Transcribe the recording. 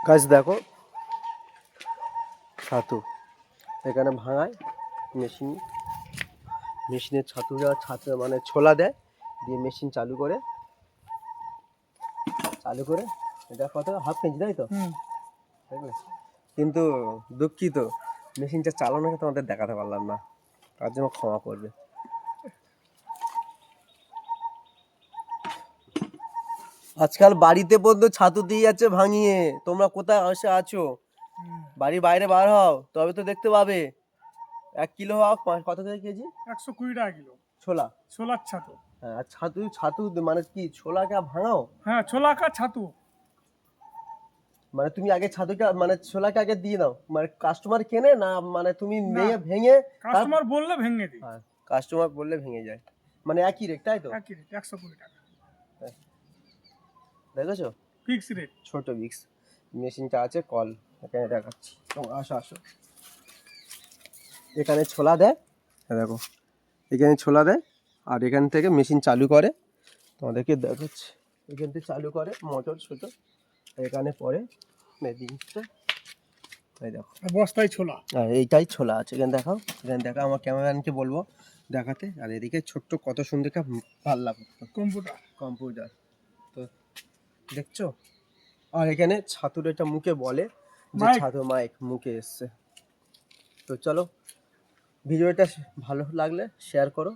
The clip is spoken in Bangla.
গাছ দেখো ছাতু এখানে ভাঙায় মেশিনে ছাতু মানে ছোলা দেয়, দিয়ে মেশিন চালু করে এটা কত হাফ কেজি তাই তো, কিন্তু দুঃখিত মেশিনটা চালানোকে তোমাদের দেখাতে পারলাম না, তার জন্য ক্ষমা করবে। আজকাল বাড়িতে পর্যন্ত ছাতু দিয়ে যাচ্ছে ভাঙিয়ে, তোমরা কোথায় এসে আছো? বাড়ির বাইরে বার হও তবে তো দেখতে পাবে। 1 কিলো হোক কত করে কেজি? 120 টাকা কিলো ছোলা, ছোলার ছাতু। হ্যাঁ। আর ছাতু মানে কি ছোলাকে ভাঙাও? হ্যাঁ, ছোলা কা ছাতু। মানে তুমি আগে ছাতুকে মানে ছোলাকে আগে দিয়ে দাও, মানে কাস্টমার কেনে না, মানে তুমি না, ভেঙে কাস্টমার বললে ভেঙে দিই। হ্যাঁ, কাস্টমার বললে ভেঙে যায়, মানে একই রেট তাই তো? একই রেট 120 টাকা দেখেছো ফিক্স রেট। ছোট বিক্স মেশিনটা আছে, কল এখানে দেখাচ্ছি, তোমরা আসো আসো। এখানে ছোলা দেয়, দেখো এখানে ছোলা দেয়, আর এখান থেকে মেশিন চালু করে, তোমাদেরকে দেখাচ্ছি। এখান থেকে চালু করে মোটর ছোটো, এখানে পরে জিনিসটা এই দেখো বস্তায় ছোলা। আর এইটাই ছোলা আছে, এখানে দেখাও, এখানে দেখা আমার ক্যামেরাম্যানকে বলবো দেখাতে। আর এদিকে ছোট্ট কত সুন্দর একটা পাল্লা কম্পিউটার তো দেখছো। আর এখানে ছাতুর এটা মুখে বলে যে ছাতু মাইক মুখে এসছে। তো চলো, ভিডিওটা ভালো লাগলে শেয়ার করো।